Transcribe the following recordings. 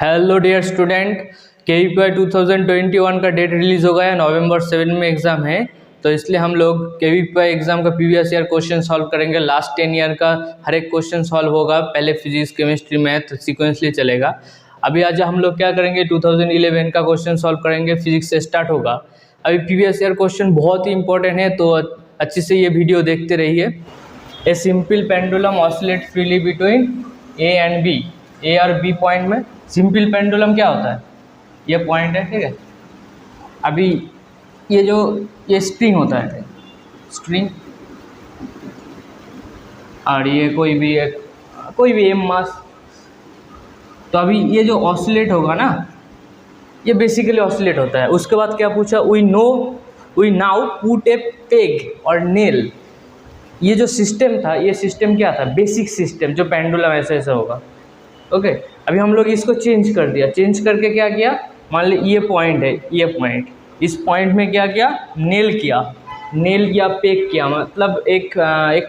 Hello dear student, KVPY 2021 का date release हो गया है। नवंबर 7 में एग्ज़ाम है, तो इसलिए हम लोग KVPY एग्ज़ाम का प्रीवियस ईयर क्वेश्चन सॉल्व करेंगे। लास्ट 10 ईयर का हर एक क्वेश्चन सॉल्व होगा। पहले फिजिक्स, केमिस्ट्री, मैथ सीक्वेंसली चलेगा। अभी आज हम लोग क्या करेंगे, 2011 का क्वेश्चन सॉल्व करेंगे। फिजिक्स से स्टार्ट होगा। अभी प्रीवियस ईयर क्वेश्चन बहुत ही इंपॉर्टेंट है, तो अच्छे से ये वीडियो देखते रहिए। A simple pendulum oscillate freely between A and B, A और बी पॉइंट में। सिंपल पेंडुलम क्या होता है, ये पॉइंट है, ठीक है। अभी ये स्ट्रिंग होता है, स्ट्रिंग, और ये कोई भी एम मास। तो अभी ये जो ऑसिलेट होगा ना, ये बेसिकली ऑसिलेट होता है। उसके बाद क्या पूछा, we now put a peg और नेल। ये जो सिस्टम था, ये सिस्टम क्या था, बेसिक सिस्टम, जो पेंडुलम ऐसे ऐसे होगा। ओके, अभी हम लोग इसको चेंज कर दिया। चेंज करके क्या किया, मान ली ये पॉइंट है, ये पॉइंट, इस पॉइंट में क्या किया, नेल किया, पेग किया, मतलब एक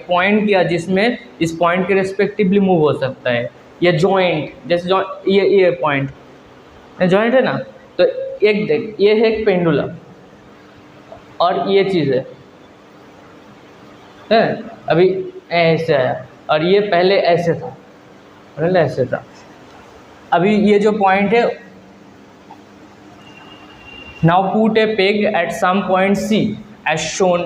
पॉइंट किया जिसमें इस पॉइंट के रेस्पेक्टिवली मूव हो सकता है। या जॉइंट, जैसे ये पॉइंट जॉइंट है ना, तो एक देख, ये है एक पेंडुलम और ये चीज़ है। अभी ऐसे आया और ये पहले ऐसे था, ऐसे था। अभी ये जो पॉइंट है, now put a peg at some point C as shown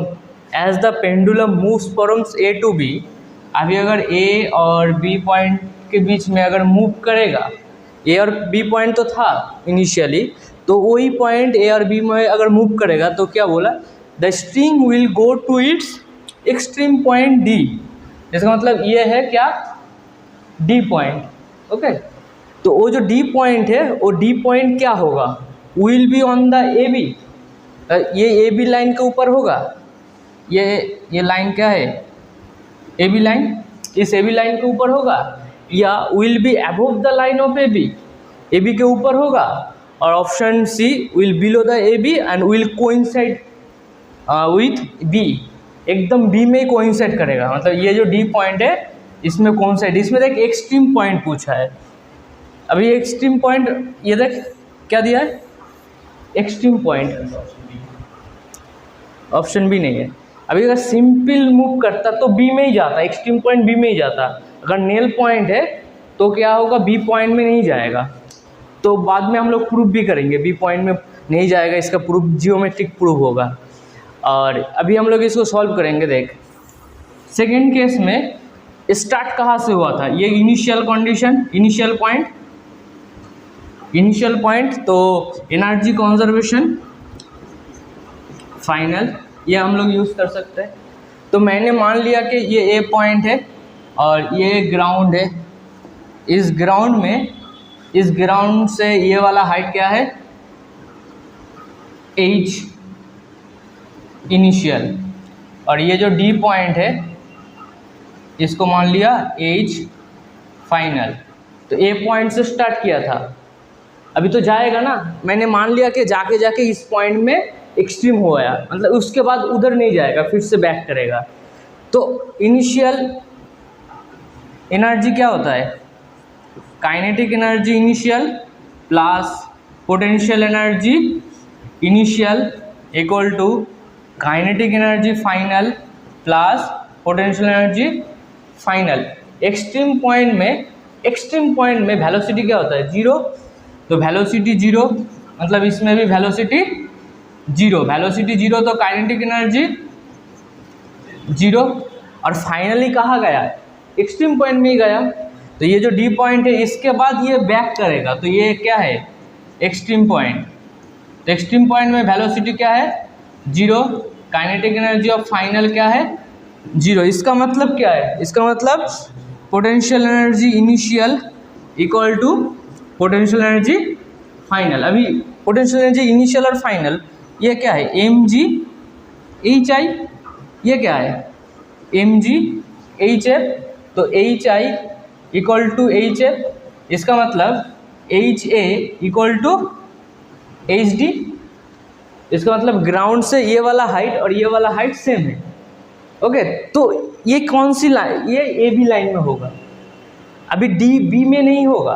as the pendulum moves from A to B. अभी अगर ए और बी पॉइंट के बीच में अगर मूव करेगा, ए और बी पॉइंट तो था इनिशियली, तो वही पॉइंट ए और बी में अगर मूव करेगा तो क्या बोला, the string will go to its extreme point D. इसका मतलब ये है क्या, डी पॉइंट। ओके, तो वो जो डी पॉइंट है, वो डी पॉइंट क्या होगा, will be on the A B. ये ए बी लाइन के ऊपर होगा। ये लाइन क्या है, ए बी लाइन, इस ए बी लाइन के ऊपर होगा, या will be above the line of A B के ऊपर होगा। और option C, will below the A B and will coincide with B, एकदम बी में कोइंसाइड करेगा। मतलब ये जो डी पॉइंट है, इसमें कौन सा है, इसमें देख एक्सट्रीम पॉइंट पूछा है। अभी एक्सट्रीम पॉइंट, ये देख क्या दिया है, एक्सट्रीम पॉइंट, ऑप्शन बी नहीं है। अभी अगर सिंपल मूव करता तो बी में ही जाता, एक्सट्रीम पॉइंट बी में ही जाता। अगर नेल पॉइंट है तो क्या होगा, बी पॉइंट में नहीं जाएगा। तो बाद में हम लोग प्रूफ भी करेंगे, बी पॉइंट में नहीं जाएगा, इसका प्रूफ जियोमेट्रिक प्रूफ होगा। और अभी हम लोग इसको सॉल्व करेंगे। देख, सेकेंड केस में स्टार्ट कहाँ से हुआ था, ये इनिशियल कंडीशन, इनिशियल पॉइंट, तो एनर्जी कंजर्वेशन फाइनल, ये हम लोग यूज़ कर सकते हैं। तो मैंने मान लिया कि ये ए पॉइंट है और ये ग्राउंड है। इस ग्राउंड से ये वाला हाइट क्या है, एच इनिशियल, और ये जो डी पॉइंट है इसको मान लिया एच फाइनल। तो ए पॉइंट से स्टार्ट किया था, अभी तो जाएगा ना। मैंने मान लिया कि जाके इस पॉइंट में एक्सट्रीम हो गया, मतलब उसके बाद उधर नहीं जाएगा, फिर से बैक करेगा। तो इनिशियल एनर्जी क्या होता है, kinetic energy initial plus potential energy initial equal to kinetic energy final plus potential energy final. Extreme point में वेलोसिटी क्या होता है, जीरो। तो वेलोसिटी जीरो, मतलब इसमें भी वेलोसिटी जीरो, तो काइनेटिक एनर्जी जीरो। और फाइनली कहाँ गया, एक्सट्रीम पॉइंट में ही गया। तो ये जो डी पॉइंट है, इसके बाद ये बैक करेगा, तो ये क्या है, एक्सट्रीम पॉइंट। तो एक्सट्रीम पॉइंट में वेलोसिटी क्या है, zero, kinetic energy of final क्या है, जीरो। इसका मतलब क्या है, इसका मतलब potential energy initial equal to potential energy final. अभी पोटेंशियल एनर्जी इनिशियल और फाइनल ये क्या है, एम जी एच आई, ये क्या है, एम जी एच एफ। तो H I equal to H F, इसका मतलब H A equal to H D. इसका मतलब ग्राउंड से ये वाला हाइट और ये वाला हाइट सेम है। ओके, तो ये कौन सी लाइन, ये ए बी लाइन में होगा। अभी डी बी में नहीं होगा।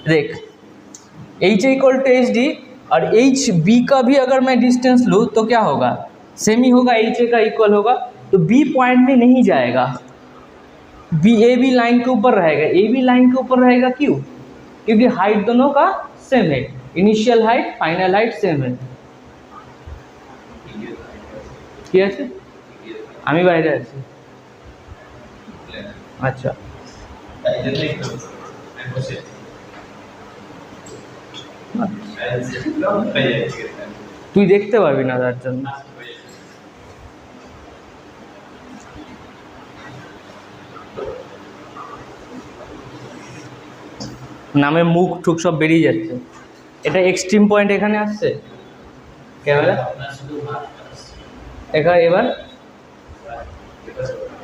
देख, H A equal to H D, और एच बी का भी अगर मैं डिस्टेंस लूँ तो क्या होगा, सेम ही होगा, एच ए का इक्वल होगा। तो बी पॉइंट में नहीं जाएगा, बी ए बी लाइन के ऊपर रहेगा, ए बी लाइन के ऊपर रहेगा, क्यों? क्योंकि हाइट दोनों का सेम है, initial height final height same है। কি আছে আমি বাইরে আছি, আচ্ছা তুই দেখতে পারবি না তার জন্য। নামে মুখ ঠুক সব বেরিয়ে যাচ্ছে। এটা এক্সট্রিম পয়েন্ট এখানে আসছে ক্যামেরা, এবার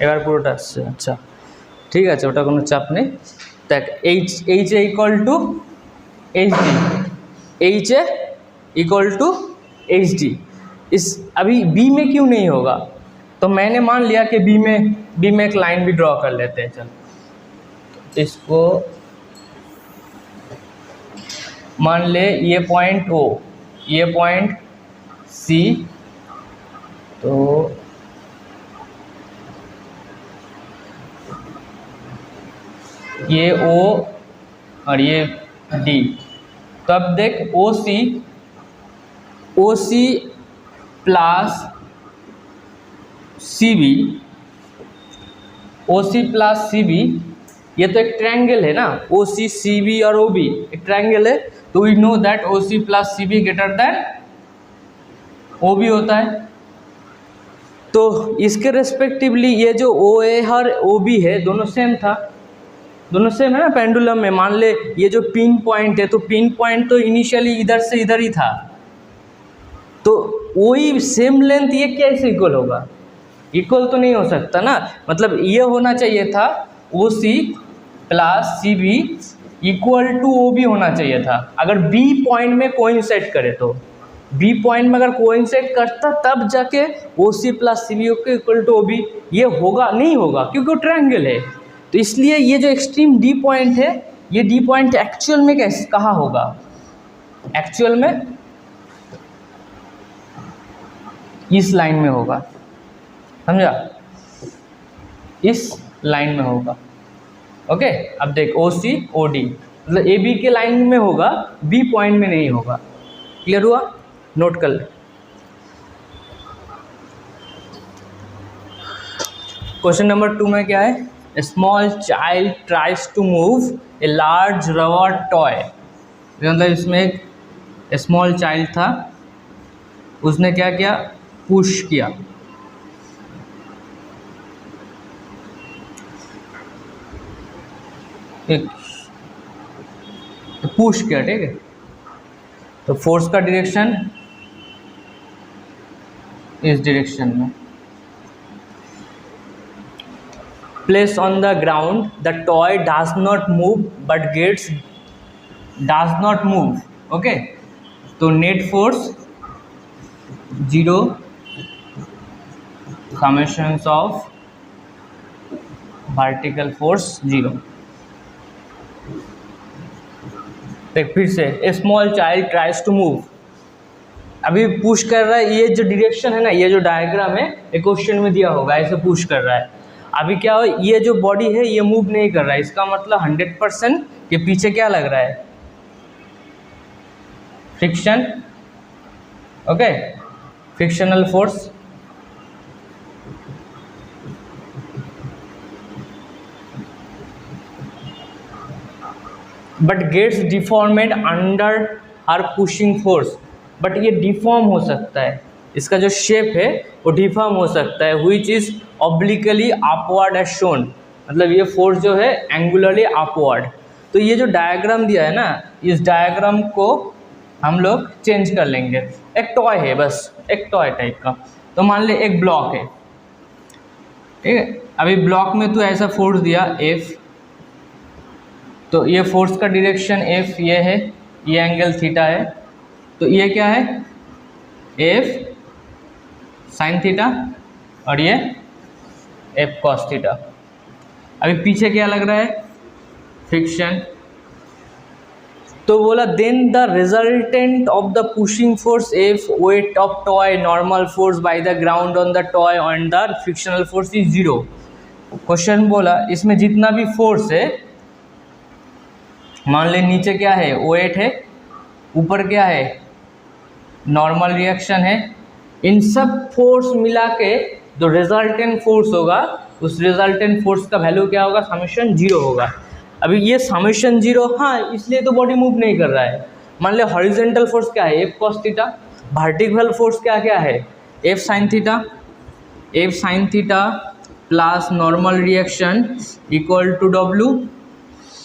এবার পুরোটা আসছে। আচ্ছা ঠিক আছে, ওটা কোনো চাপ নেই। দেখ H A equal to H D, H A equal to H D. इस अभी बी में क्यों नहीं होगा, तो मैंने मान लिया कि बी में एक लाइन भी ड्रॉ कर लेते हैं। चल इसको मान ले, ये पॉइंट ओ, ये पॉइंट सी, तो ये ओ और ये डी। तो अब देख ओ सी प्लस सी बी, ओ सी प्लस सी बी, ये तो एक ट्रायंगल है ना, ओ सी सी बी और ओ बी एक ट्रायंगल है। तो we know that O C plus C B greater than O B होता है। तो इसके रेस्पेक्टिवली ये जो ओ ए और ओ बी है दोनों सेम था, दोनों सेम है ना पेंडुलम में। मान ले ये जो पिन पॉइंट है, तो पिन पॉइंट तो इनिशियली इधर से इधर ही था, तो वही सेम लेंथ, ये कैसे इक्वल होगा? इक्वल तो नहीं हो सकता ना, मतलब ये होना चाहिए था O C plus C B equal to O B होना चाहिए था। अगर बी पॉइंट में कोइंसाइड करे, तो बी पॉइंट में अगर कोइंसाइड करता तब जाके O C plus C B equal to O B, ये होगा नहीं होगा क्योंकि वो ट्रायंगल है। तो इसलिए ये जो एक्सट्रीम डी पॉइंट है, ये डी पॉइंट एक्चुअल में कैसे कहाँ होगा? एक्चुअल में इस लाइन में होगा, समझा? इस लाइन में होगा। ओके, अब देख ओ सी ओ डी, मतलब ए बी के लाइन में होगा, बी पॉइंट में नहीं होगा। क्लियर हुआ? नोट कर ले। क्वेश्चन नंबर 2 में क्या है? A small child tries to move a large rubber toy। मतलब इसमें एक स्मॉल चाइल्ड था, उसने क्या किया? पुश किया। पुश किया, ठीक है। तो फोर्स का डायरेक्शन इस डायरेक्शन में। Placed on the ground, the toy does not move but does not move। okay, तो net force 0 summations of vertical force 0। देख फिर से, a small child tries to move, अभी पुश कर रहा है। ये जो डायरेक्शन है ना, ये जो डायग्राम है, एक क्वेश्चन में दिया होगा, ऐसे पुश कर रहा है। अभी क्या हो, ये जो बॉडी है ये मूव नहीं कर रहा है, इसका मतलब 100% के पीछे क्या लग रहा है? Friction. Okay, frictional force. But gets deformed under her pushing force. But ये डिफॉर्म हो सकता है, इसका जो शेप है वो डिफॉर्म हो सकता है, which is obliquely upward as shown. मतलब ये फोर्स जो है एंगुलरली अपवर्ड। तो ये जो डायग्राम दिया है ना, इस डायग्राम को हम लोग चेंज कर लेंगे। एक टॉय है, बस एक टॉय टाइप का। तो मान ले एक ब्लॉक है, ठीक है। अभी ब्लॉक में तो ऐसा फोर्स दिया F, तो ये फोर्स का डायरेक्शन F ये है, ये एंगल थीटा है। तो ये क्या है? F साइन थीटा और ये F कॉस थीटा। अभी पीछे क्या लग रहा है? फ्रिक्शन। तो बोला then the resultant of the pushing force F weight of toy normal force by the ground on the toy and the frictional force is 0। Question बोला इसमें जितना भी फोर्स है, मान ले नीचे क्या है वेट है, ऊपर क्या है नॉर्मल रिएक्शन है, इन सब फोर्स मिला के जो रिजल्टेंट फोर्स होगा उस रिजल्टेंट फोर्स का वैल्यू क्या होगा, समेशन 0 होगा। अभी ये समेशन 0 हाँ इसलिए तो बॉडी मूव नहीं कर रहा है। मान ले हॉरिजेंटल फोर्स क्या है F cos theta, vertical force क्या क्या है F sine theta plus normal reaction equal to W.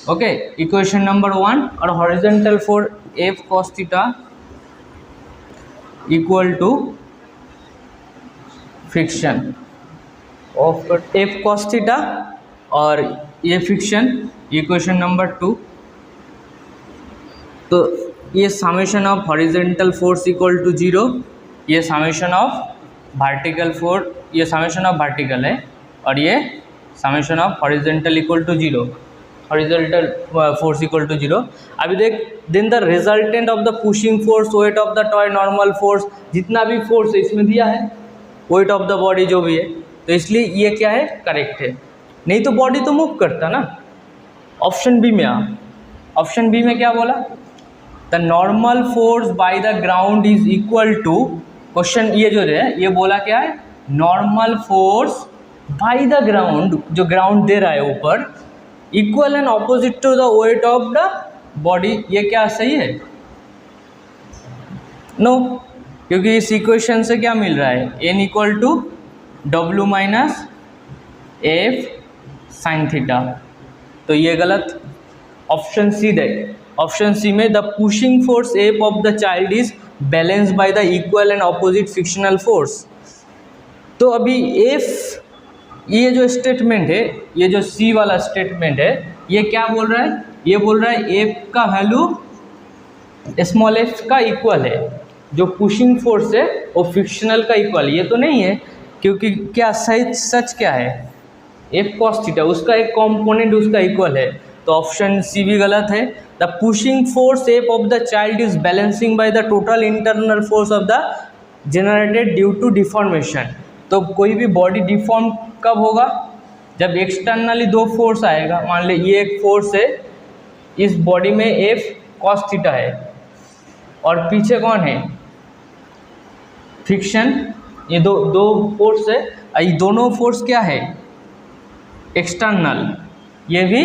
Okay equation number 1। और horizontal force F cos theta equal to friction of F cos theta और ये friction equation number 2। तो ये summation of horizontal force equal to 0, ये summation of vertical force, ये summation of vertical है और ये summation of horizontal equal to 0, horizontal force equal to 0। अभी देख then the resultant of the pushing force weight of the toy normal force, जितना भी force है इसमें दिया है वेट ऑफ द बॉडी जो भी है, तो इसलिए ये क्या है करेक्ट है, नहीं तो बॉडी तो मूव करता ना। ऑप्शन बी में आ, ऑप्शन बी में क्या बोला, the normal force by the ground is equal to, question ये जो है ये बोला क्या है normal force by the ground, जो ग्राउंड दे रहा है ऊपर, equal and opposite to the weight of the body. ये क्या सही है? नो, क्योंकि इस इक्वेशन से क्या मिल रहा है N equal to W minus F sine theta, तो ये गलत। ऑप्शन सी दे, ऑप्शन सी में the pushing force F of the child is balance by the equal and opposite frictional force. तो अभी एफ, ये जो स्टेटमेंट है, ये जो सी वाला स्टेटमेंट है, ये क्या बोल रहा है, ये बोल रहा है एफ का वैल्यू स्मॉल एफ का इक्वल है, जो पुशिंग फोर्स है वो फ्रिक्शनल का इक्वल। ये तो नहीं है, क्योंकि क्या सही सच क्या है एफ कॉस थीटा, उसका एक कंपोनेंट उसका इक्वल है, तो ऑप्शन सी भी गलत है। The pushing force F of the child is balancing by the total internal force of the generated due to deformation. तो कोई भी बॉडी डिफॉर्म कब होगा, जब एक्सटर्नली दो फोर्स आएगा। मान ले ये एक फोर्स है, इस बॉडी में एफ कॉस थीटा है और पीछे कौन है फ्रिक्शन, ये दो फोर्स है, ये दोनों फोर्स क्या है एक्सटर्नल, ये भी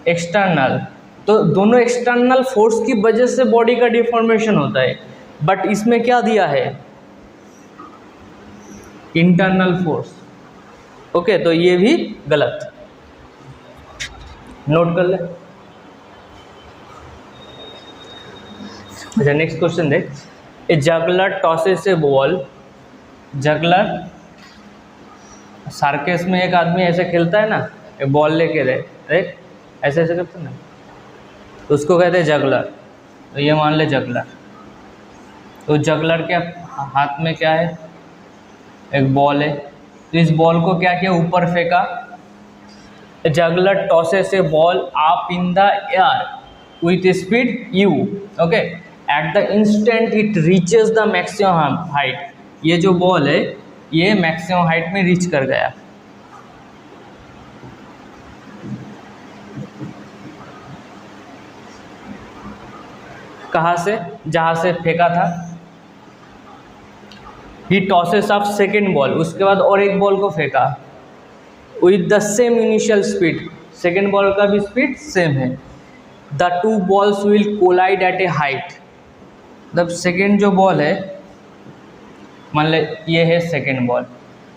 एक्सटर्नल। तो दोनों एक्सटर्नल फोर्स की वजह से बॉडी का डिफॉर्मेशन होता है, बट इसमें क्या दिया है इंटरनल फोर्स। ओके, तो ये भी गलत, नोट कर ले। अच्छा नेक्स्ट क्वेश्चन देख, ए जगलर टॉसेस ए बॉल, जगलर सर्कस में एक आदमी ऐसे खेलता है ना, एक बॉल लेके देख ऐसे ऐसे करते ना, तो उसको कहते हैं जगलर। तो ये मान ले जगलर, तो जगलर के हाथ में क्या है एक बॉल है, तो इस बॉल को क्या किया ऊपर फेंका। Juggler tosses A ball up in the air with speed u, okay, at the instant it reaches the maximum height. ये जो बॉल है ये मैक्सिमम हाइट में रीच कर गया। कहाँ से, जहाँ से फेंका था। He tosses of second ball, उसके बाद और एक बॉल को फेंका with the same initial speed, second ball का भी स्पीड सेम है। The two balls will collide at a height, मतलब सेकेंड जो बॉल है, मान ले ये है सेकेंड बॉल,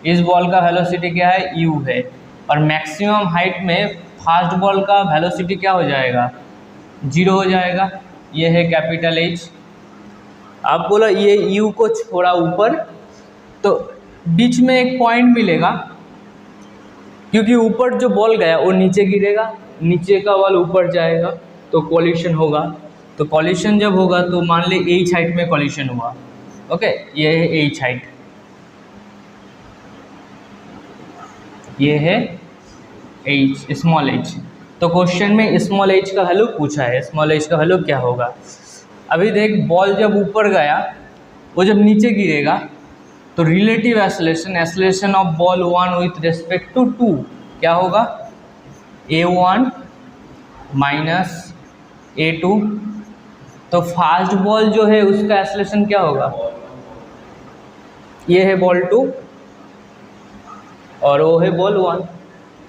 इस बॉल का वेलोसिटी क्या है u है, और मैक्सिमम हाइट में फास्ट बॉल का वेलोसिटी क्या हो जाएगा 0 हो जाएगा। ये है कैपिटल H। आप बोला ये u को छोड़ा ऊपर, तो बीच में एक पॉइंट मिलेगा, क्योंकि ऊपर जो बॉल गया वो नीचे गिरेगा, नीचे का बॉल ऊपर जाएगा, तो कॉलिशन होगा। तो कॉलिशन जब होगा तो मान ले h हाइट में कॉलिशन हुआ। ओके, ये है h हाइट, ये है h स्मॉल h, तो क्वेश्चन में स्मॉल h का वैल्यू पूछा है, स्मॉल h का वैल्यू क्या होगा। अभी देख, बॉल जब ऊपर गया, वो जब नीचे गिरेगा तो relative acceleration of ball 1 with respect to 2 क्या होगा, a1 माइनस a2। तो फास्ट बॉल जो है उसका एक्सेलरेशन क्या होगा, ये है बॉल 2 और वो है बॉल 1,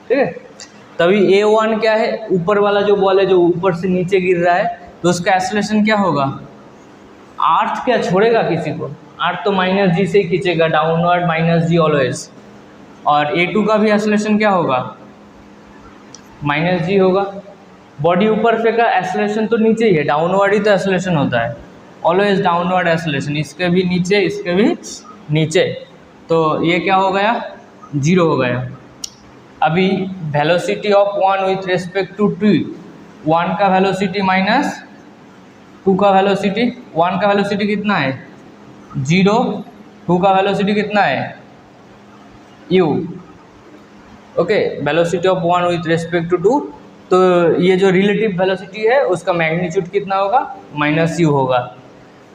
ठीक है। तभी a1 क्या है, ऊपर वाला जो बॉल है जो ऊपर से नीचे गिर रहा है, तो उसका एक्सेलरेशन क्या होगा, अर्थ क्या छोड़ेगा किसी को, अर्थ तो माइनस जी से ही खींचेगा, डाउनवर्ड माइनस जी ऑलवेज। और a2 का भी एक्सेलरेशन क्या होगा, माइनस जी होगा। बॉडी ऊपर फेंका, एक्सेलरेशन तो नीचे ही है, डाउनवर्ड ही तो एक्सेलरेशन होता है, ऑलवेज डाउनवर्ड एक्सेलरेशन, इसके भी नीचे इसके भी नीचे। तो ये क्या हो गया, 0 हो गया। अभी velocity of 1 with respect to 2, 1 का वेलोसिटी माइनस 2 का वेलोसिटी, 1 का वेलोसिटी कितना है 0, 2 का वेलोसिटी कितना है u, okay. Velocity of 1 with respect to 2, तो ये जो रिलेटिव वेलोसिटी है उसका मैग्नीट्यूड कितना होगा, माइनस u होगा।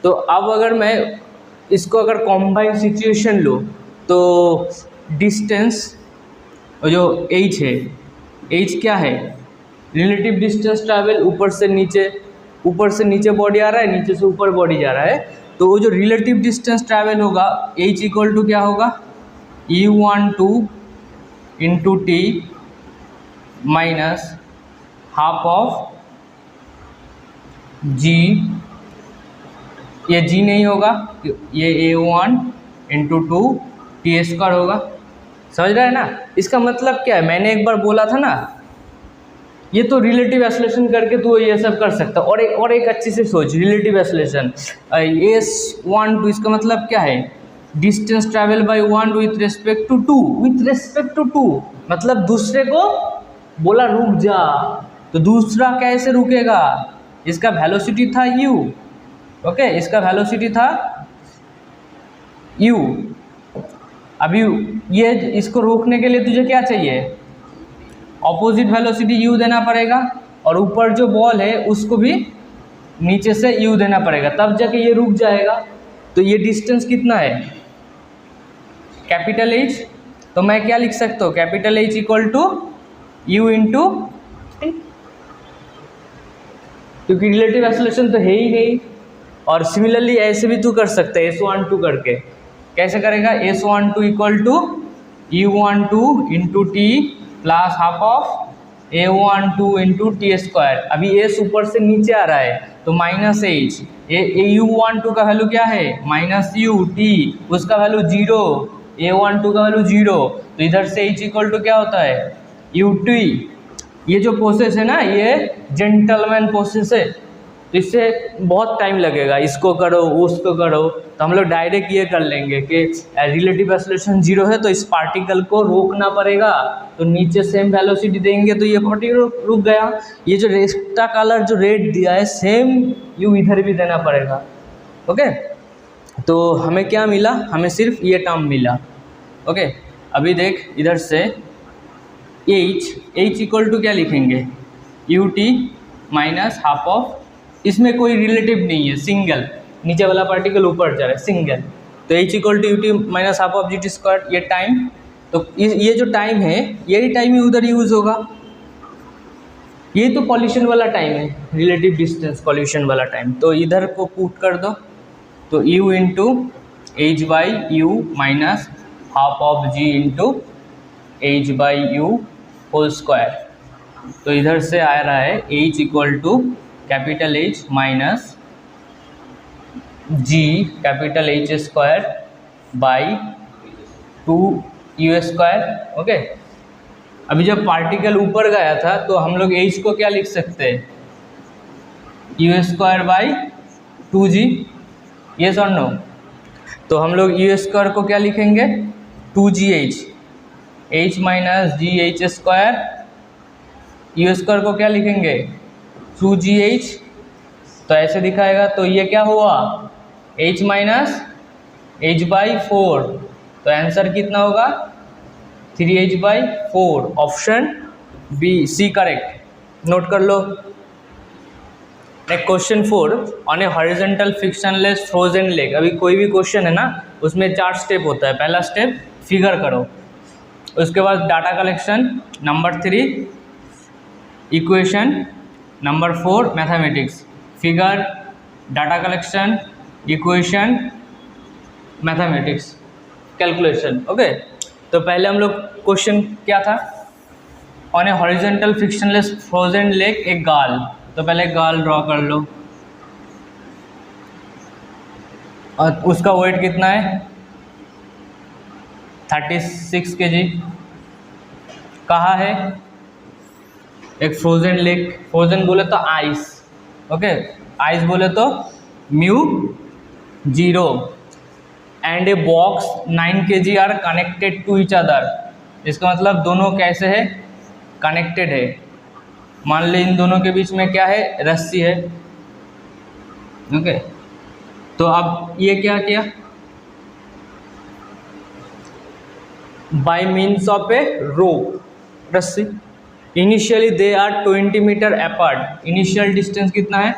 तो अब अगर मैं इसको अगर कॉम्बाइन सिचुएशन लो तो डिस्टेंस जो h है, h क्या है, रिलेटिव डिस्टेंस ट्रैवल, ऊपर से नीचे बॉडी आ रहा है, नीचे से ऊपर बॉडी जा रहा है, तो वो जो रिलेटिव डिस्टेंस ट्रैवल होगा h इक्वल टू क्या होगा, u12 into T minus half of g, ये g नहीं होगा, ये a1 इंटू 2 टी स्क्वायर होगा। समझ रहा है ना, इसका मतलब क्या है, मैंने एक बार बोला था ना, ये तो रिलेटिव एक्सेलरेशन करके तू ये सब कर सकता। और एक अच्छी से सोच, रिलेटिव एक्सेलरेशन s12, इसका मतलब क्या है, distance travel by 1 with respect to 2, with respect to 2 मतलब दूसरे को बोला रुक जा, तो दूसरा कैसे रुकेगा, इसका वेलोसिटी था u, ओके, इसका वेलोसिटी था u। अभी ये इसको रोकने के लिए तुझे क्या चाहिए, ऑपोजिट वेलोसिटी u देना पड़ेगा, और ऊपर जो बॉल है उसको भी नीचे से u देना पड़ेगा, तब जाके ये रुक जाएगा। तो ये डिस्टेंस कितना है, कैपिटल H, तो मैं क्या लिख सकता हूँ, capital H equal to u into T, क्योंकि रिलेटिव एक्सेलरेशन तो है ही नहीं। और सिमिलरली ऐसे भी तू कर सकता है, s12 करके, कैसे करेगा, s12 equal to u12 into T plus half of a12 into T square. अभी s ऊपर से नीचे आ रहा है तो माइनस h, u12 का वैल्यू क्या है माइनस u, t उसका वैल्यू 0, a12 का वैल्यू 0, तो इधर से h इक्वल टू क्या होता है ut। ये जो प्रोसेस है ना, ये जेंटलमैन प्रोसेस है, तो इससे बहुत टाइम लगेगा, इसको करो उसको करो, तो हम लोग डायरेक्ट ये कर लेंगे कि रिलेटिव एक्सेलरेशन 0 है तो इस पार्टिकल को रोकना पड़ेगा, तो नीचे सेम वेलोसिटी देंगे तो ये पार्टिकल रुक गया। ये जो रेस्टा कलर जो रेड दिया है सेम यू इधर भी देना पड़ेगा, ओके। तो हमें क्या मिला, हमें सिर्फ ये टर्म मिला, ओके। अभी देख इधर से h इक्वल टू क्या लिखेंगे, ut माइनस हाफ ऑफ, इसमें कोई रिलेटिव नहीं है, सिंगल, नीचे वाला पार्टिकल ऊपर जा रहा है सिंगल, तो h equal to ut minus half of g square. ये टाइम, तो ये जो टाइम है यही टाइम ही उधर यूज़ होगा, ये तो पॉल्यूशन वाला टाइम है, रिलेटिव डिस्टेंस पॉल्यूशन वाला टाइम, तो इधर को पुट कर दो, तो u into H by u minus half of g into H by u whole square. तो इधर से आ रहा है h equal to capital H minus g capital H square by 2u square, okay. अभी जब पार्टिकल ऊपर गया था तो हम लोग h को क्या लिख सकते हैं, u square by 2g, yes और नो। तो हम लोग u स्क्वायर को क्या लिखेंगे 2gh, h माइनस जी एच स्क्वायर, u स्क्वायर को क्या लिखेंगे 2gh, तो ऐसे दिखाएगा। तो ये क्या हुआ h माइनस h बाई 4, तो आंसर कितना होगा 3h by 4, option B C correct. Note कर लो। Question 4 on a horizontal frictionless frozen lake. अभी कोई भी क्वेश्चन है ना, उसमें 4 स्टेप होता है। पहला स्टेप फिगर करो, उसके बाद data collection, number 3 equation, number 4 mathematics. Figure, data collection, equation, mathematics, calculation. Okay, तो पहले हम लोग क्वेश्चन क्या था, on a horizontal frictionless frozen lake एक गाल। तो पहले गाल ड्रॉ कर लो, और उसका वेट कितना है 36 kg। कहाँ है, एक फ्रोजन लेक, फ्रोजन बोले तो आइस, ओके, आइस बोले तो μ0 and a box 9 kg are connected to each other. इसका मतलब दोनों कैसे है, कनेक्टेड है। मान ले इन दोनों के बीच में क्या है, रस्सी है, ओके। तो अब ये क्या किया, by means of a rope, रस्सी। Initially they are 20 meter apart. Initial distance कितना है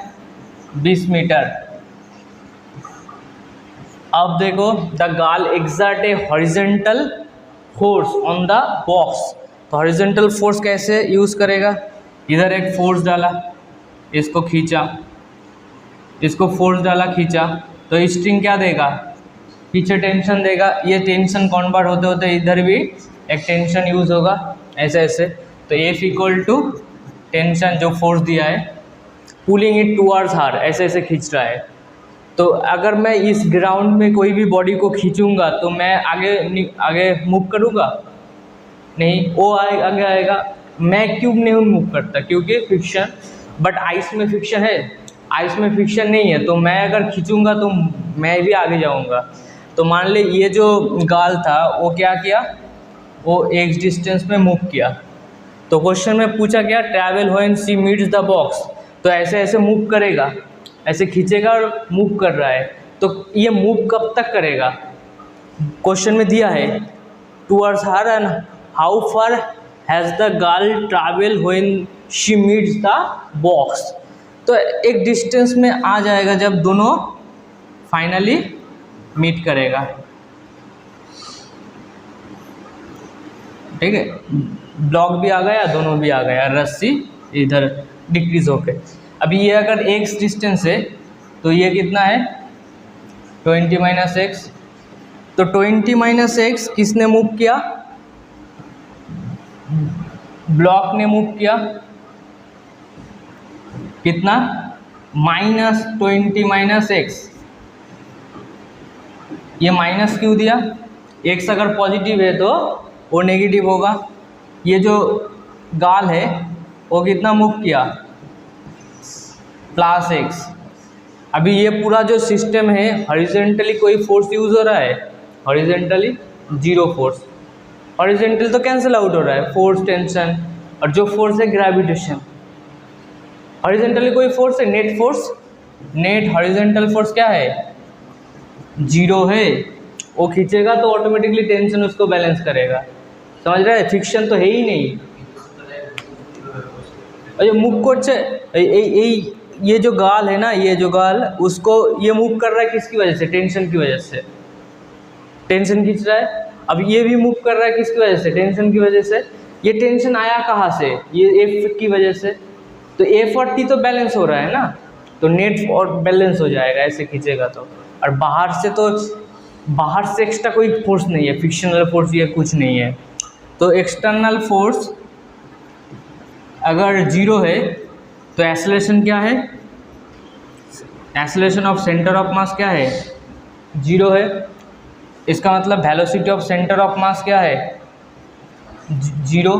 20 मीटर। अब देखो, the girl exert a horizontal force on the box. तो हॉरिजॉन्टल फोर्स कैसे यूज करेगा, इधर एक फोर्स डाला, इसको खींचा, इसको फोर्स डाला, खींचा, तो स्ट्रिंग क्या देगा, पीछे टेंशन देगा। ये टेंशन कन्वर्ट होते होते इधर भी एक टेंशन यूज होगा, ऐसे ऐसे। तो एफ इक्वल टू टेंशन जो फोर्स दिया है, पुलिंग इट टूवर्ड्स हर, ऐसे ऐसे खींच रहा है। तो अगर मैं इस ग्राउंड में कोई भी बॉडी को खींचूंगा तो मैं आगे मूव करूँगा नहीं, वो आगे आएगा। मैं क्यों नहीं मूव करता, क्योंकि फ्रिक्शन। बट आइस में फ्रिक्शन है, आइस में फ्रिक्शन नहीं है, तो मैं अगर खींचूंगा तो मैं भी आगे जाऊंगा। तो मान ले ये जो गाल था वो क्या किया, वो एक डिस्टेंस में मूव किया। तो क्वेश्चन में पूछा क्या, travel when she meets the box. तो ऐसे ऐसे मूव करेगा, ऐसे खींचेगा और मूव कर रहा है। तो ये मूव कब तक करेगा, क्वेश्चन में दिया है towards her and how far has the girl travel when she meets the box. तो एक डिस्टेंस में आ जाएगा जब दोनों फाइनली मीट करेगा, ठीक है। ब्लॉक भी आ गया, दोनों भी आ गया, रस्सी इधर डिक्रीज होके। अभी ये अगर x डिस्टेंस है तो ये कितना है 20 माइनस एक्स। तो 20 माइनस एक्स किसने मूव किया, ब्लॉक ने मूव किया, कितना -20 माइनस एक्स। ये माइनस क्यों दिया, x अगर पॉजिटिव है तो वो नेगेटिव होगा। ये जो गाल है वो कितना मूव किया, +x। अभी ये पूरा जो सिस्टम है हॉरिजॉन्टली कोई फोर्स यूज हो रहा है, हॉरिजॉन्टली 0 फोर्स। हॉरिजॉन्टल तो कैंसिल आउट हो रहा है, फोर्स, टेंशन, और जो फोर्स है ग्रेविटेशन। हॉरिजॉन्टली कोई फोर्स है, net force, net horizontal force क्या है 0 है। वो खींचेगा तो ऑटोमेटिकली टेंशन उसको बैलेंस करेगा, समझ रहे हैं। फ्रिक्शन तो है ही नहीं। और मूव करছে ये जो गाल है ना, ये जो गाल, उसको ये मूव कर रहा है किसकी वजह से, टेंशन की वजह से, टेंशन खींच रहा है। अब ये भी मूव कर रहा है किसकी वजह से, टेंशन की वजह से। ये टेंशन आया कहाँ से, ये एफ की वजह से। तो एफ और टी तो बैलेंस हो रहा है ना, तो नेट और बैलेंस हो जाएगा ऐसे खींचेगा तो। और बाहर से एक्स्ट्रा कोई फोर्स नहीं है, फ्रिक्शनल फोर्स ये कुछ नहीं है। तो एक्सटर्नल फोर्स अगर 0 है तो एक्सेलरेशन क्या है, acceleration of centre of mass क्या है 0 है। इसका मतलब velocity of centre of mass क्या है 0,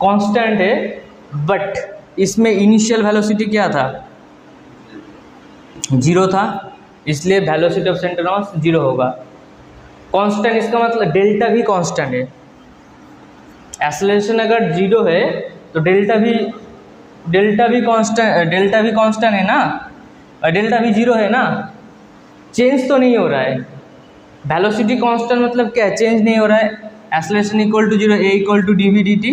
कांस्टेंट है। बट इसमें इनिशियल वेलोसिटी क्या था 0 था, इसलिए वेलोसिटी ऑफ सेंटर ऑफ मास 0 होगा। कांस्टेंट इसका मतलब डेल्टा भी कांस्टेंट है। एक्सेलरेशन अगर 0 है तो डेल्टा भी कांस्टेंट है ना, और डेल्टा भी 0 है ना, चेंज तो नहीं हो रहा है। वेलोसिटी कांस्टेंट मतलब क्या है, चेंज नहीं हो रहा है। Acceleration equal to 0, a equal to dv dt।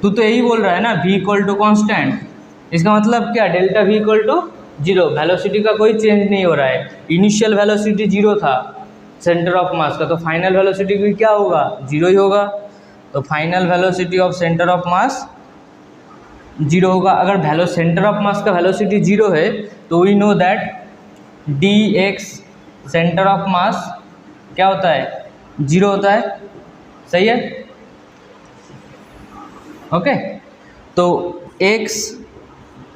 तो यही बोल रहा है ना v इक्वल टू कॉन्स्टेंट, इसका मतलब क्या, delta v equal to zero, velocity का कोई चेंज नहीं हो रहा है। इनिशियल वेलोसिटी जीरो था सेंटर ऑफ मास का, तो फाइनल वेलोसिटी भी क्या होगा, जीरो ही होगा। तो final velocity of centre of mass zero होगा। अगर सेंटर ऑफ मास का वेलोसिटी जीरो है तो we know that d x center of mass क्या होता है, जीरो होता है, सही है, ओके। तो x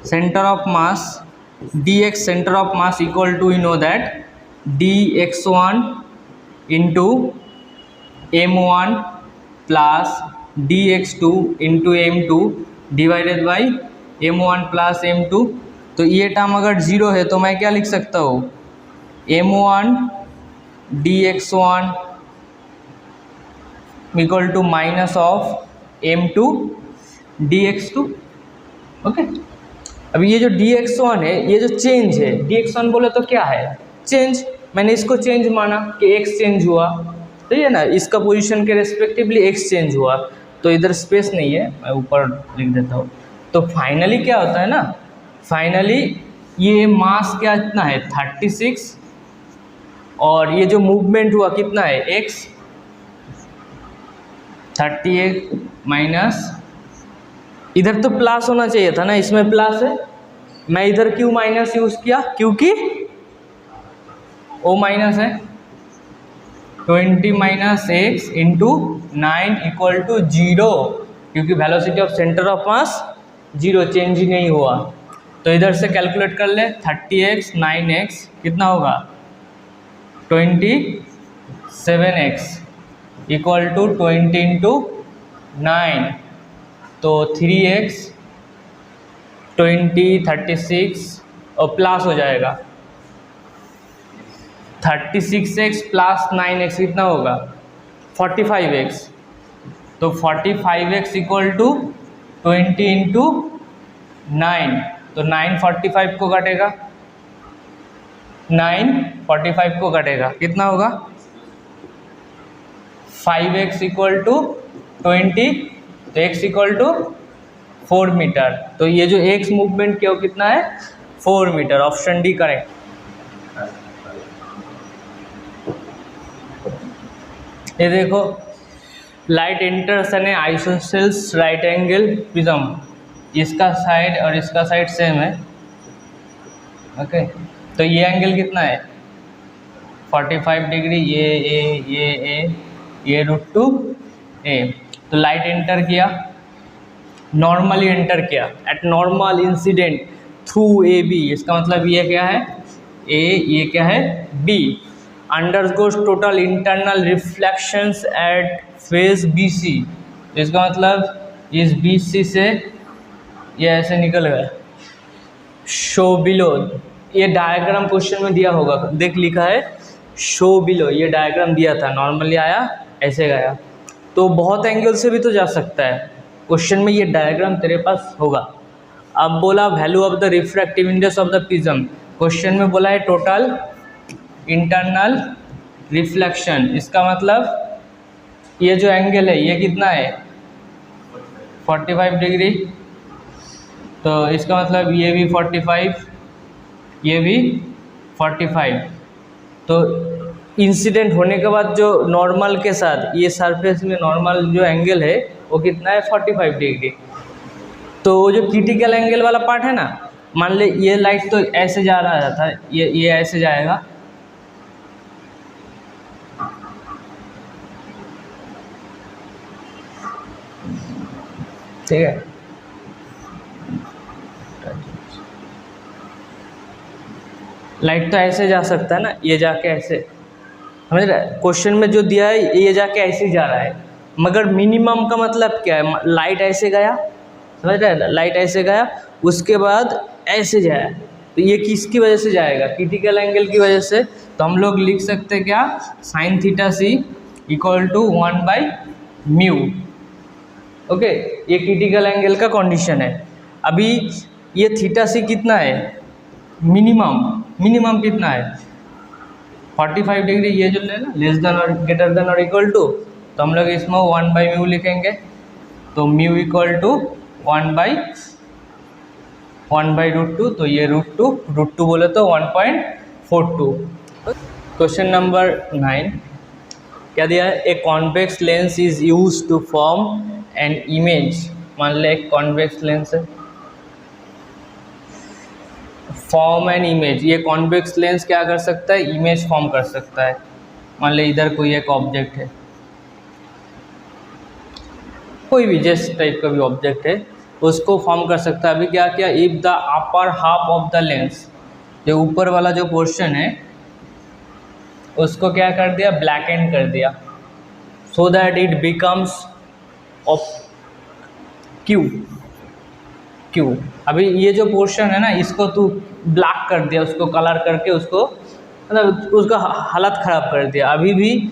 center of mass dx center of mass equal to, you know that dx1 into m1 plus dx2 into m2 divided by m1 plus m2। तो ये टर्म अगर जीरो है तो मैं क्या लिख सकता हूँ, m1 dx1 equal to minus of m2 dx2, okay. अब ये जो dx1 है, ये जो चेंज है, dx1 बोले तो क्या है, चेंज, मैंने इसको चेंज माना कि x चेंज हुआ, सही है ना, इसका पोजीशन के रेस्पेक्टिवली x चेंज हुआ, तो इधर स्पेस नहीं है, मैं ऊपर लिख देता हूँ। तो फाइनली क्या होता है ना, फाइनली ये मास क्या इतना है 36, और ये जो मूवमेंट हुआ कितना है x 38 माइनस, इधर तो प्लस होना चाहिए था ना, इसमें प्लस है, मैं इधर क्यों माइनस यूज किया, क्योंकि ओ माइनस है, 20 minus x into 9 equal to zero, क्योंकि velocity of centre of mass zero, change ही नहीं हुआ। तो इधर से कैलकुलेट कर ले, 30x 9x कितना होगा 27x इक्वल टू 20 इंटू 9, तो 3x 20 36 और प्लस हो जाएगा 36x प्लस 9x कितना होगा 45x, तो 45x इक्वल टू 20 इंटू 9, तो 9 45 को काटेगा, 9 45 को काटेगा, कितना होगा 5x इक्वल टू 20, तो x इक्वल टू 4 मीटर। तो ये जो x मूवमेंट किया वो कितना है 4 मीटर, ऑप्शन डी करेक्ट। ये देखो, light enters N isosceles right angle prism, इसका साइड और इसका साइड सेम है, ओके। तो ये एंगल कितना है 45 डिग्री, ये √2a। तो लाइट एंटर किया, नॉर्मली एंटर किया at normal incident through A B, इसका मतलब ये क्या है ए, ये क्या है B, undergoes total internal reflections at face BC, इसका मतलब इस BC से ये ऐसे निकल गया, शो बिलो, ये डायग्राम क्वेश्चन में दिया होगा, देख लिखा है शो बिलो, ये डायग्राम दिया था, नॉर्मली आया ऐसे गया, तो बहुत एंगल से भी तो जा सकता है, क्वेश्चन में ये डायग्राम तेरे पास होगा। अब बोला value of the refractive index of the prism, question में बोला है टोटल इंटरनल रिफ्लेक्शन, इसका मतलब ये जो एंगल है ये कितना है 45 डिग्री, तो इसका मतलब ये भी 45, ये भी 45, तो इंसिडेंट होने के बाद जो नॉर्मल के साथ ये सरफेस में नॉर्मल जो एंगल है वो कितना है 45 डिग्री। तो जो क्रिटिकल एंगल वाला पार्ट है ना, मान ले ये लाइट तो ऐसे जा रहा था, ये ऐसे जाएगा, ठीक है, लाइट तो ऐसे जा सकता है ना, ये जाके ऐसे, समझ रहा है, क्वेश्चन में जो दिया है ये जाके ऐसे जा रहा है, मगर मिनिमम का मतलब क्या है, लाइट ऐसे गया, समझ रहे हैं, लाइट ऐसे गया उसके बाद ऐसे जाए, तो ये किसकी वजह से जाएगा, क्रिटिकल एंगल की वजह से। तो हम लोग लिख सकते हैं क्या, sine theta C equal to 1/μ, okay, ये क्रिटिकल एंगल का कंडीशन है। अभी ये थीटा सी कितना है, मिनिमम कितना है 45 डिग्री, ये जो लेना लेस देन और ग्रेटर देन और इक्वल टू, तो हम लोग इसमें 1/μ लिखेंगे, तो म्यू इक्वल टू 1/√2, तो ये √2 बोले तो 1.42। क्वेश्चन नंबर 9 क्या दिया है, a convex lens is use to form an image. मान ले एक कॉन्वेक्स लेंस है, फॉर्म एन इमेज। ये कॉन्वेक्स लेंस क्या कर सकता है, इमेज फॉर्म कर सकता है। मान ले इधर कोई एक ऑब्जेक्ट है, कोई भी जिस टाइप का भी ऑब्जेक्ट है उसको फॉर्म कर सकता है। अभी क्या किया, if the upper half of the lens, जो ऊपर वाला जो पोर्शन है उसको क्या कर दिया, ब्लैक एंड कर दिया, so that it becomes of Q. अभी ये जो पोर्शन है ना, इसको तू ब्लैक कर दिया, उसको कलर करके उसको मतलब उसका हालत ख़राब कर दिया। अभी भी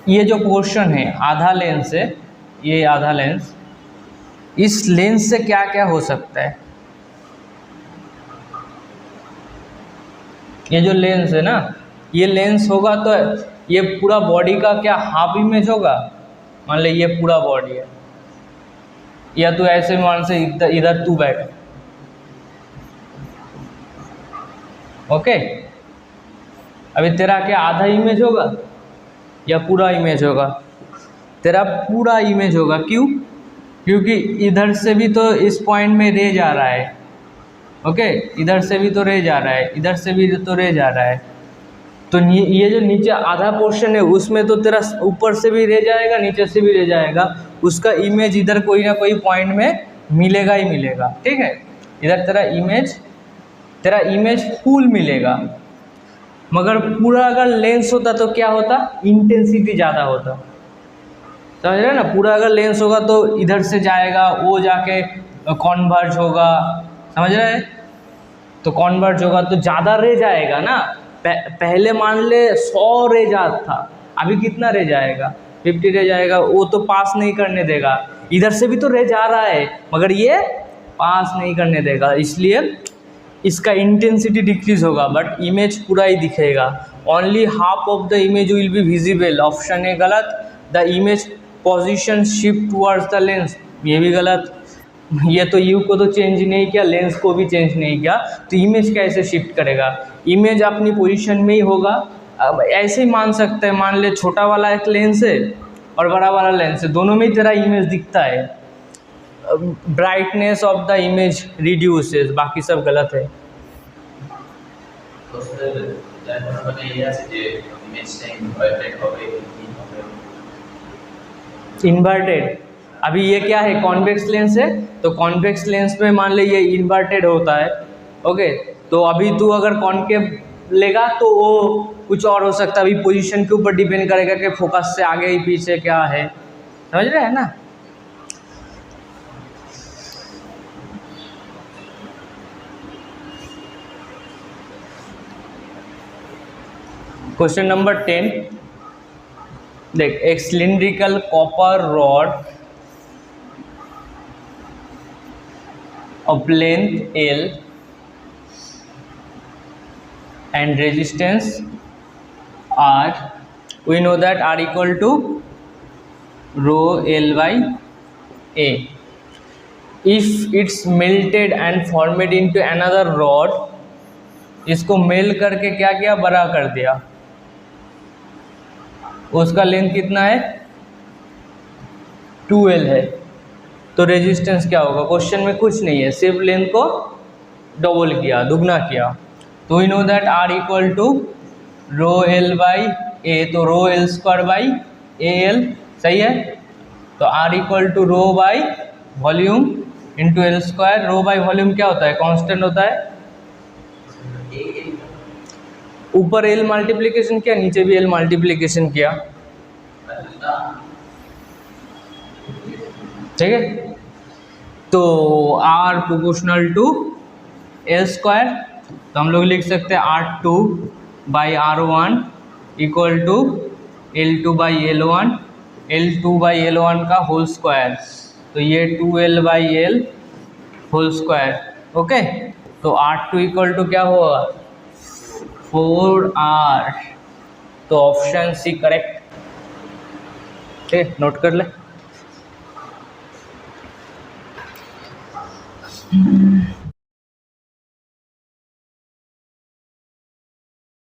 ये जो पोर्शन है, आधा लेंस है, ये आधा लेंस, इस लेंस से क्या क्या हो सकता है। ये जो लेंस है ना, ये लेंस होगा तो ये पूरा बॉडी का क्या हाफ इमेज होगा। मान ले ये पूरा बॉडी है, या तो ऐसे मान से इधर तू बैठ, ओके। अभी तेरा क्या आधा इमेज होगा या पूरा इमेज होगा, तेरा पूरा इमेज होगा। क्यों, क्योंकि इधर से भी तो इस पॉइंट में रे जा रहा है, ओके, इधर से भी तो रे जा रहा है, इधर से भी तो रे जा रहा है। तो ये जो नीचे आधा पोर्शन है उसमें तो तेरा ऊपर से भी रे जाएगा, नीचे से भी रे जाएगा, उसका इमेज इधर कोई ना कोई पॉइंट में मिलेगा ही मिलेगा, ठीक है। इधर तेरा इमेज फुल मिलेगा। मगर पूरा अगर लेंस होता तो क्या होता, इंटेंसिटी ज़्यादा होता, समझ रहे हैं ना। पूरा अगर लेंस होगा तो इधर से जाएगा, वो जाके कॉन्वर्ज होगा, समझ रहे हैं। तो कॉन्वर्ज होगा तो ज़्यादा रे जाएगा ना। पहले मान ले 100 रे जाता था, अभी कितना रे जाएगा, 50 रे जाएगा। वो तो पास नहीं करने देगा, इधर से भी तो रे जा रहा है मगर ये पास नहीं करने देगा, इसलिए इसका इंटेंसिटी डिक्रीज होगा, बट इमेज पूरा ही दिखेगा। Only half of the image will be visible. Option है गलत। The image position shift towards the lens, ये भी गलत। ये तो यू को तो चेंज नहीं किया, लेंस को भी चेंज नहीं किया, तो इमेज कैसे शिफ्ट करेगा। इमेज अपनी पोजीशन में ही होगा। अब ऐसे ही मान सकते हैं, मान ले छोटा वाला एक लेंस है और बड़ा वाला लेंस है, दोनों में ही तेरा इमेज दिखता है, brightness of the image reduces, बाकी सब गलत है। इन्वर्टेड, अभी ये क्या है, कॉन्वेक्स लेंस है, तो कॉन्वेक्स लेंस में मान ले ये इन्वर्टेड होता है, ओके। तो अभी तू अगर कॉन्केव लेगा तो वो कुछ और हो सकता है, अभी पोजीशन के ऊपर डिपेंड करेगा कि फोकस से आगे ही पीछे क्या है, समझ रहे हैं ना। क्वेश्चन नंबर 10 देख, एक cylindrical copper rod of length L and resistance R, we know that R equal to rho L by A. If it's melted and formed into another rod, इसको मेल करके क्या किया, बड़ा कर दिया, उसका लेंथ कितना है, 2L है, तो रेजिस्टेंस क्या होगा। क्वेश्चन में कुछ नहीं है, सिर्फ लेंथ को डबल किया, दुगना किया। तो we know that R equal to rho L by A, तो rho L square by AL, सही है। तो R equal to rho by volume into L square. Rho by volume क्या होता है, कांस्टेंट होता है, ऊपर L मल्टीप्लिकेशन किया, नीचे भी L मल्टीप्लिकेशन किया, ठीक है। तो R proportional to L square, तो हम लोग लिख सकते हैं R2 by R1 equal to L2 by L1, L2 by L1 का होल स्क्वायर, तो ये 2L by L whole square, okay. तो R2 इक्वल टू क्या होगा, 4R, तो ऑप्शन सी करेक्ट, ठीक है, नोट कर ले।